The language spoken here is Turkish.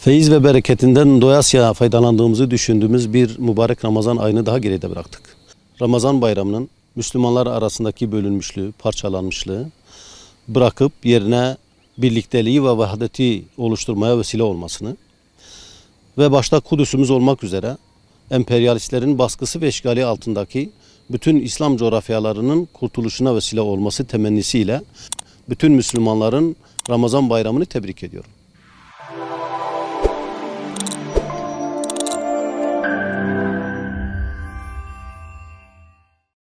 Feyiz ve bereketinden doyasıya faydalandığımızı düşündüğümüz bir mübarek Ramazan ayını daha geride bıraktık. Ramazan bayramının Müslümanlar arasındaki bölünmüşlüğü, parçalanmışlığı bırakıp yerine birlikteliği ve vahdeti oluşturmaya vesile olmasını ve başta Kudüs'ümüz olmak üzere emperyalistlerin baskısı ve işgali altındaki bütün İslam coğrafyalarının kurtuluşuna vesile olması temennisiyle bütün Müslümanların Ramazan bayramını tebrik ediyorum.